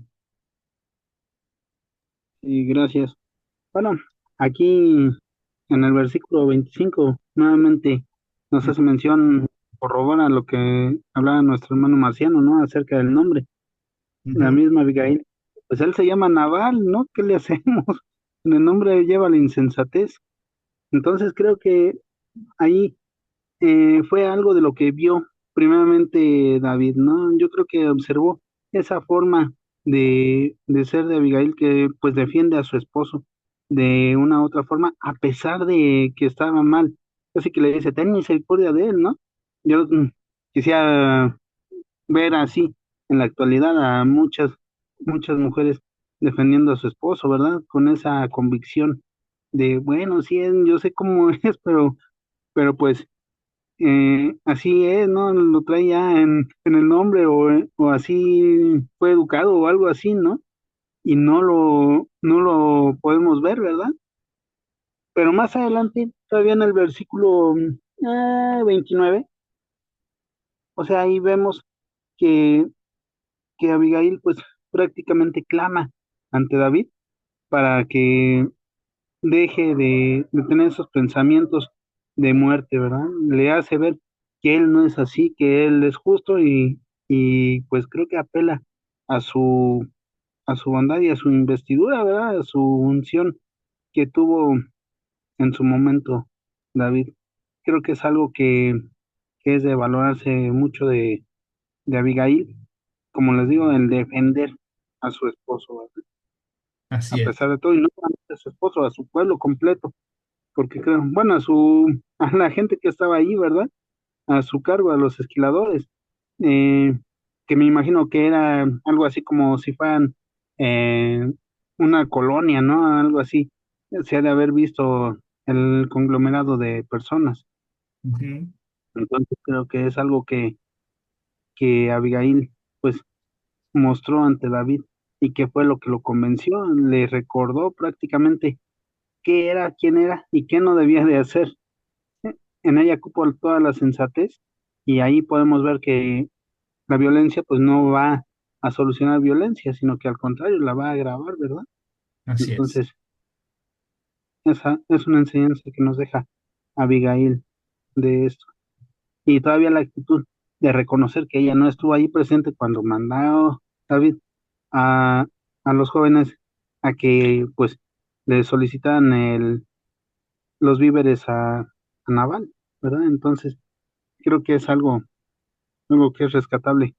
Y gracias. Bueno, aquí en el versículo 25 nuevamente nos hace mención, corrobora lo que hablaba nuestro hermano Marciano, ¿no? Acerca del nombre. La Ujú. misma Abigail, pues él se llama Nabal, ¿no? ¿Qué le hacemos? En el nombre lleva la insensatez. Entonces creo que ahí fue algo de lo que vio primeramente David, ¿no? Yo creo que observó esa forma de ser de Abigail que pues defiende a su esposo de una u otra forma, a pesar de que estaba mal. Así que le dice, ten misericordia de él, ¿no? Yo quisiera ver así en la actualidad a muchas mujeres defendiendo a su esposo, ¿verdad? Con esa convicción de, bueno, sí, yo sé cómo es, pero pues así es, ¿no? Lo trae ya en el nombre o así fue educado o algo así, ¿no? Y no lo podemos ver, ¿verdad? Pero más adelante, todavía en el versículo 29, o sea, ahí vemos que, que Abigail pues prácticamente clama ante David para que deje de tener esos pensamientos de muerte, ¿verdad? Le hace ver que él no es así, que él es justo y pues creo que apela a su bondad y a su investidura, ¿verdad? A su unción que tuvo en su momento David. Creo que es algo que es de valorarse mucho de Abigail, como les digo, el defender a su esposo, ¿verdad? A Así es. pesar de todo, y no solamente a su esposo, a su pueblo completo porque creo, bueno, a la gente que estaba ahí, ¿verdad? A su cargo, a los esquiladores, eh, que me imagino que era algo así como si fueran eh, una colonia, ¿no? Algo así. Se ha de haber visto el conglomerado de personas. Ujú. Entonces creo que es algo que Abigail, pues, mostró ante David y que fue lo que lo convenció, le recordó prácticamente qué era, quién era y qué no debía de hacer. En ella cupo toda la sensatez y ahí podemos ver que la violencia pues no va a solucionar violencia, sino que al contrario la va a agravar, ¿verdad? Así es. Entonces, esa es una enseñanza que nos deja Abigail de esto. Y todavía la actitud de reconocer que ella no estuvo ahí presente cuando mandó David a, a los jóvenes a que pues le solicitaran los víveres a Nabal, ¿verdad? Entonces, creo que es algo que es rescatable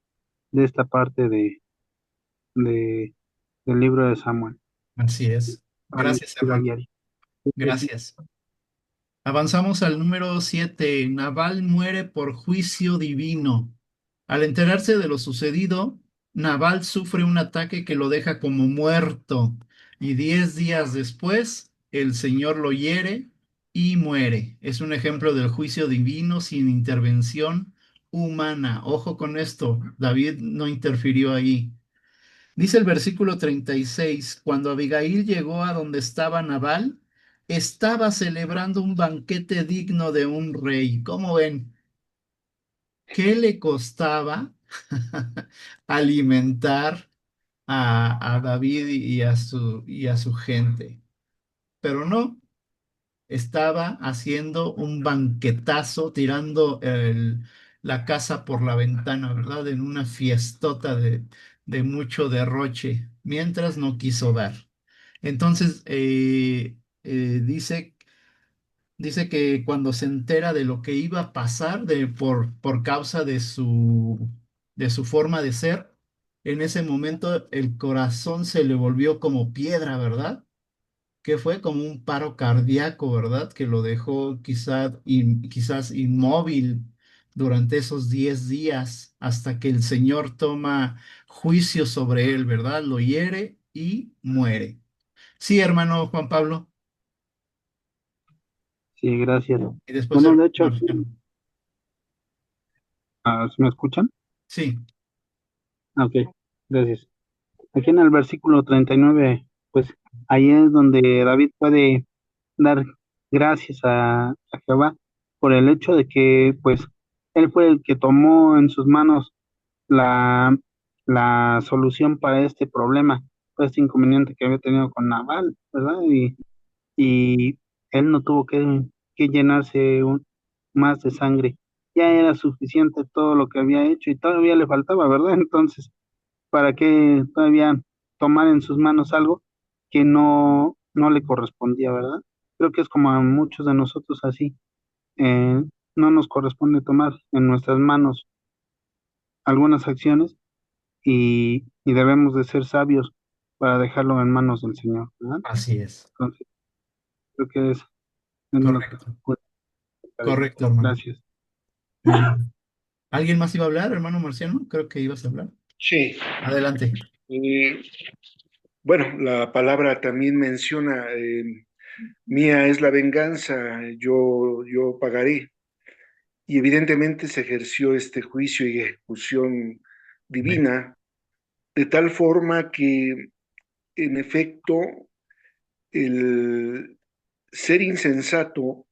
de esta parte de, del libro de Samuel Así es. para mi Gracias, vida hermano. diaria. Gracias. Avanzamos al número 7. Nabal muere por juicio divino. Al enterarse de lo sucedido, Nabal sufre un ataque que lo deja como muerto y 10 días después el Señor lo hiere y muere. Es un ejemplo del juicio divino sin intervención humana. Ojo con esto, David no interfirió ahí. Dice el versículo 36, cuando Abigail llegó a donde estaba Nabal, estaba celebrando un banquete digno de un rey. ¿Cómo ven? ¿Qué le costaba alimentar a David y a su gente? Pero no, estaba haciendo un banquetazo, tirando la casa por la ventana, ¿verdad? En una fiestota de mucho derroche, mientras no quiso dar. Entonces, dice Dice que cuando se entera de lo que iba a pasar por causa de su forma de ser, en ese momento el corazón se le volvió como piedra, ¿verdad? Que fue como un paro cardíaco, ¿verdad? Que lo dejó quizás inmóvil durante esos 10 días hasta que el Señor toma juicio sobre él, ¿verdad? Lo hiere y muere. Sí, hermano Juan Pablo. Sí, gracias. Y después Bueno, el de hecho, aquí, Marciano. ¿sí me escuchan? Sí, Ah, ok, gracias. Aquí en el versículo 39, pues ahí es donde David puede dar gracias a Jehová por el hecho de que, pues, él fue el que tomó en sus manos la, la solución para este problema, para este inconveniente que había tenido con Nabal, ¿verdad? Y él no tuvo que llenarse más de sangre. Ya era suficiente todo lo que había hecho y todavía le faltaba, ¿verdad? Entonces, ¿para qué todavía tomar en sus manos algo que no le correspondía, ¿verdad? Creo que es como a muchos de nosotros así. No nos corresponde tomar en nuestras manos algunas acciones y debemos de ser sabios para dejarlo en manos del Señor, ¿verdad? así es. Entonces, creo que es lo que Correcto. puedo decir. Correcto, hermano. Gracias. Muy bien. ¿Alguien más iba a hablar, hermano Marciano? Creo que ibas a hablar. Sí. Adelante. Eh, bueno, la palabra también menciona, mía es la venganza, yo pagaré. Y evidentemente se ejerció este juicio y ejecución Amén. divina, de tal forma que, en efecto, el ser insensato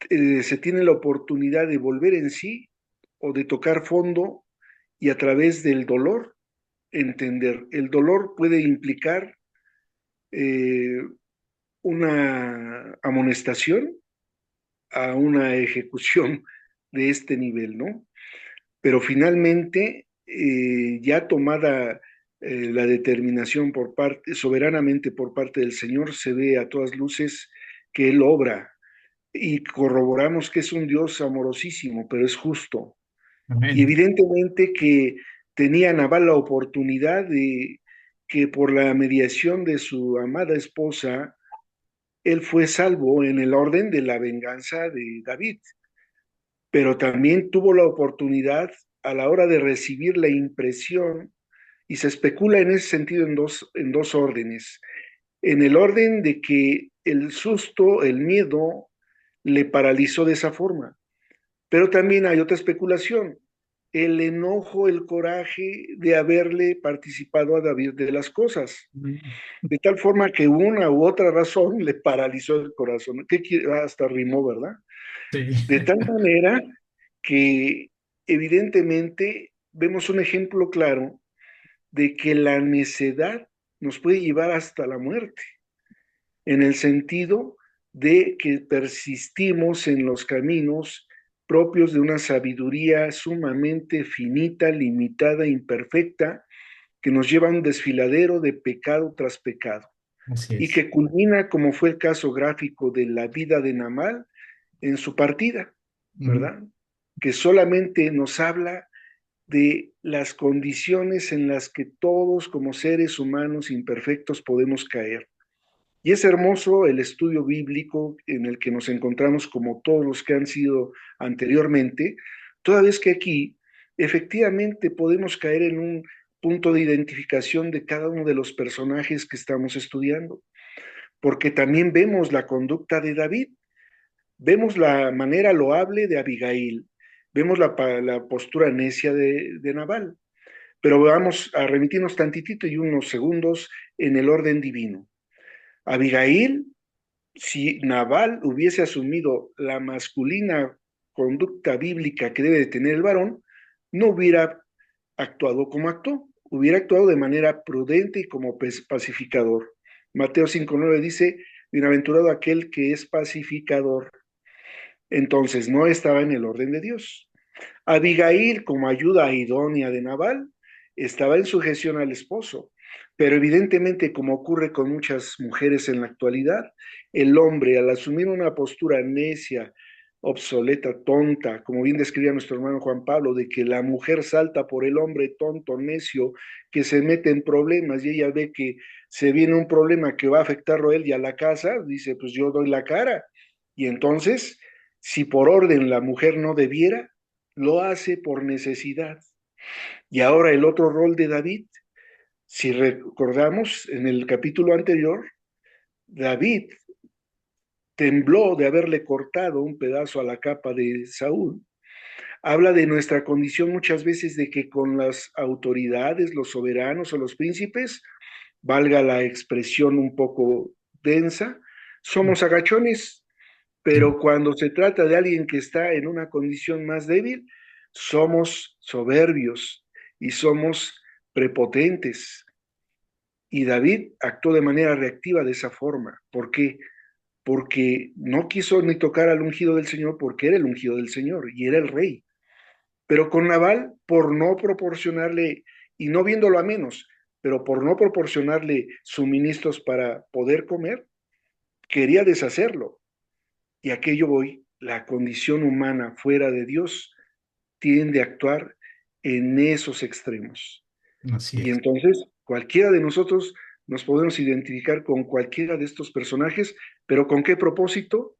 se tiene la oportunidad de volver en sí o de tocar fondo y a través del dolor entender. El dolor puede implicar eh, una amonestación a una ejecución de este nivel, ¿no? Pero finalmente, ya tomada la determinación por parte, soberanamente por parte del Señor, se ve a todas luces que Él obra y corroboramos que es un Dios amorosísimo, pero es justo. Y Amén. evidentemente que tenía Nabal la oportunidad de que por la mediación de su amada esposa, él fue salvo en el orden de la venganza de David, pero también tuvo la oportunidad a la hora de recibir la impresión, y se especula en ese sentido en dos órdenes. En el orden de que el susto, el miedo, le paralizó de esa forma. Pero también hay otra especulación, el enojo, el coraje de haberle participado a David de las cosas, de tal forma que una u otra razón le paralizó el corazón. ¿Qué quiere? Hasta rimó, ¿verdad? Sí. De tal manera que evidentemente vemos un ejemplo claro de que la necedad nos puede llevar hasta la muerte, en el sentido de que persistimos en los caminos propios de una sabiduría sumamente finita, limitada, imperfecta, que nos lleva a un desfiladero de pecado tras pecado, Así y es. que culmina, como fue el caso gráfico de la vida de Namal, en su partida, Ujú. ¿verdad? Que solamente nos habla de las condiciones en las que todos como seres humanos imperfectos podemos caer. Y es hermoso el estudio bíblico en el que nos encontramos como todos los que han sido anteriormente, toda vez que aquí efectivamente podemos caer en un punto de identificación de cada uno de los personajes que estamos estudiando, porque también vemos la conducta de David, vemos la manera loable de Abigail, vemos la postura necia de Nabal, pero vamos a remitirnos tantitito y unos segundos en el orden divino. Abigail, si Nabal hubiese asumido la masculina conducta bíblica que debe de tener el varón, no hubiera actuado como actuó, hubiera actuado de manera prudente y como pacificador. Mateo 5:9 dice, bienaventurado aquel que es pacificador. Entonces no estaba en el orden de Dios. Abigail, como ayuda idónea de Nabal, estaba en sujeción al esposo. Pero evidentemente, como ocurre con muchas mujeres en la actualidad, el hombre, al asumir una postura necia, obsoleta, tonta, como bien describía nuestro hermano Juan Pablo, de que la mujer salta por el hombre tonto, necio, que se mete en problemas y ella ve que se viene un problema que va a afectarlo a él y a la casa, dice, pues yo doy la cara. Y entonces, si por orden la mujer no debiera, lo hace por necesidad. Y ahora el otro rol de David, si recordamos en el capítulo anterior, David tembló de haberle cortado un pedazo a la capa de Saúl. Habla de nuestra condición muchas veces de que con las autoridades, los soberanos o los príncipes, valga la expresión un poco densa, somos agachones, pero cuando se trata de alguien que está en una condición más débil, somos soberbios y somos prepotentes. Y David actuó de manera reactiva de esa forma. ¿Por qué? Porque no quiso ni tocar al ungido del Señor porque era el ungido del Señor y era el rey. Pero con Nabal, por no proporcionarle, y no viéndolo a menos, pero por no proporcionarle suministros para poder comer, quería deshacerlo. Y a aquello voy, la condición humana fuera de Dios tiende a actuar en esos extremos. Así Y es. entonces cualquiera de nosotros nos podemos identificar con cualquiera de estos personajes, pero ¿con qué propósito?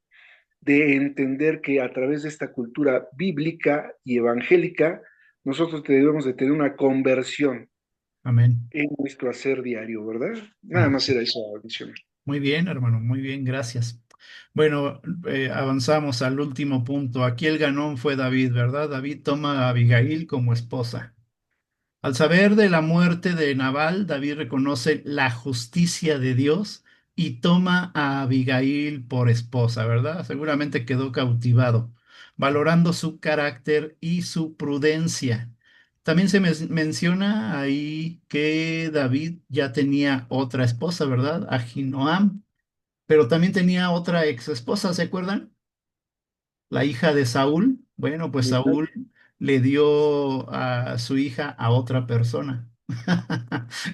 De entender que a través de esta cultura bíblica y evangélica, nosotros debemos de tener una conversión Amén. en nuestro hacer diario, ¿verdad? Nada más Así era es. eso adicional. Muy bien, hermano, muy bien, gracias. Bueno, avanzamos al último punto. Aquí el ganón fue David, ¿verdad? David toma a Abigail como esposa. Al saber de la muerte de Nabal, David reconoce la justicia de Dios y toma a Abigail por esposa, ¿verdad? Seguramente quedó cautivado, valorando su carácter y su prudencia. También se menciona ahí que David ya tenía otra esposa, ¿verdad? Ahinoam, pero también tenía otra ex esposa, ¿se acuerdan? La hija de Saúl. Bueno, pues Saúl le dio a su hija a otra persona.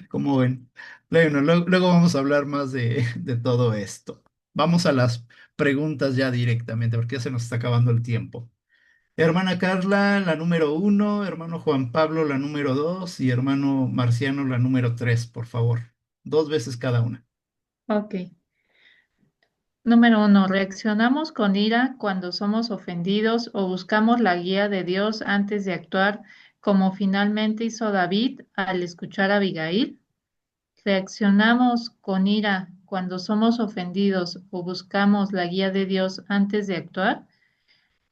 Como ven. Bueno, luego vamos a hablar más de todo esto. Vamos a las preguntas ya directamente, porque ya se nos está acabando el tiempo. Hermana Carla, la número 1, hermano Juan Pablo, la número 2 y hermano Marciano, la número 3, por favor. 2 veces cada una. Ok. Número 1. Reaccionamos con ira cuando somos ofendidos o buscamos la guía de Dios antes de actuar, como finalmente hizo David al escuchar a Abigail. Reaccionamos con ira cuando somos ofendidos o buscamos la guía de Dios antes de actuar,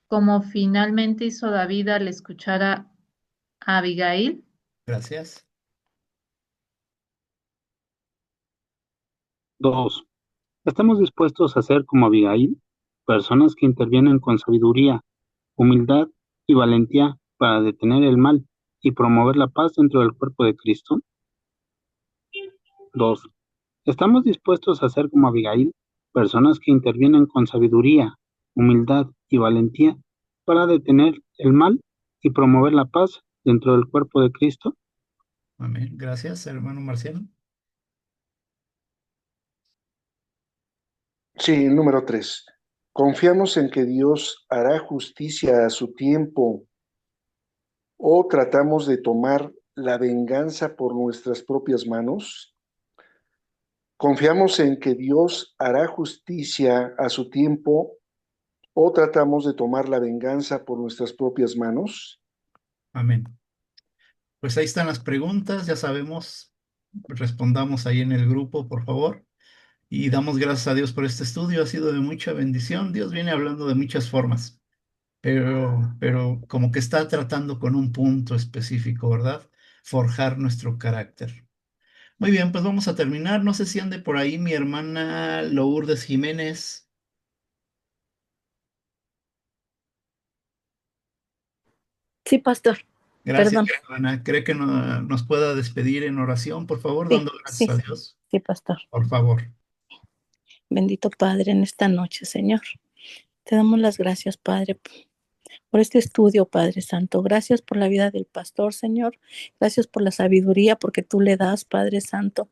como finalmente hizo David al escuchar a Abigail. Gracias. 2. ¿Estamos dispuestos a ser como Abigail, personas que intervienen con sabiduría, humildad y valentía para detener el mal y promover la paz dentro del cuerpo de Cristo? 2. ¿Estamos dispuestos a ser como Abigail, personas que intervienen con sabiduría, humildad y valentía para detener el mal y promover la paz dentro del cuerpo de Cristo? Amén. Gracias, hermano Marciano. Sí, número 3. ¿Confiamos en que Dios hará justicia a su tiempo o tratamos de tomar la venganza por nuestras propias manos? ¿Confiamos en que Dios hará justicia a su tiempo o tratamos de tomar la venganza por nuestras propias manos? Amén. Pues ahí están las preguntas, ya sabemos, respondamos ahí en el grupo, por favor. Y damos gracias a Dios por este estudio, ha sido de mucha bendición. Dios viene hablando de muchas formas, pero como que está tratando con un punto específico, ¿verdad? Forjar nuestro carácter. Muy bien, pues vamos a terminar. No sé si ande por ahí mi hermana Lourdes Jiménez. Sí, pastor, Gracias, perdón. hermana. ¿Cree que nos pueda despedir en oración, por favor, Sí, dando sí, gracias a Dios? sí, pastor. Por favor. Bendito Padre, en esta noche, Señor. Te damos las gracias, Padre, por este estudio, Padre Santo. Gracias por la vida del pastor, Señor. Gracias por la sabiduría, porque tú le das, Padre Santo.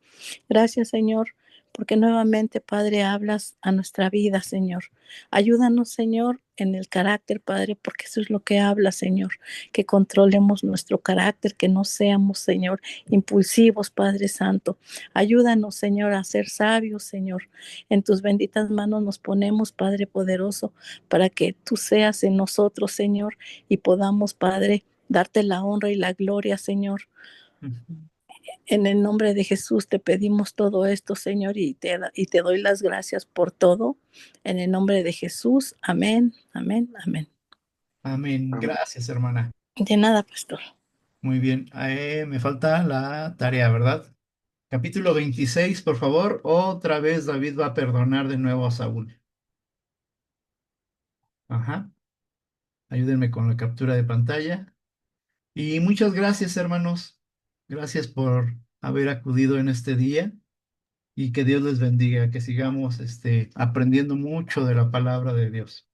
Gracias, Señor, porque nuevamente, Padre, hablas a nuestra vida, Señor. Ayúdanos, Señor, en el carácter, Padre, porque eso es lo que habla, Señor, que controlemos nuestro carácter, que no seamos, Señor, impulsivos, Padre Santo. Ayúdanos, Señor, a ser sabios, Señor. En tus benditas manos nos ponemos, Padre poderoso, para que tú seas en nosotros, Señor, y podamos, Padre, darte la honra y la gloria, Señor. En el nombre de Jesús te pedimos todo esto, Señor, y te doy las gracias por todo. En el nombre de Jesús, amén, amén, amén. Amén. Gracias, hermana. De nada, pastor. Muy bien. Me falta la tarea, ¿verdad? Capítulo 26, por favor. Otra vez David va a perdonar de nuevo a Saúl. Ajá. Ayúdenme con la captura de pantalla. Y muchas gracias, hermanos. Gracias por haber acudido en este día y que Dios les bendiga, que sigamos aprendiendo mucho de la palabra de Dios.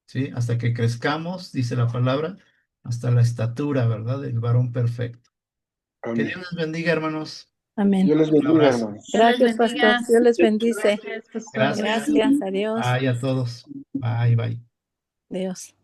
¿Sí? Hasta que crezcamos, dice la palabra, hasta la estatura, ¿verdad? Del varón perfecto. Que Dios Amén. les bendiga, hermanos. Amén. Dios les Un bendiga, abrazo. hermanos. Dios les Gracias, pastor. bendiga. Dios les bendice. Gracias, pastor. Gracias. Gracias, adiós. Bye a todos. Bye, bye. Dios.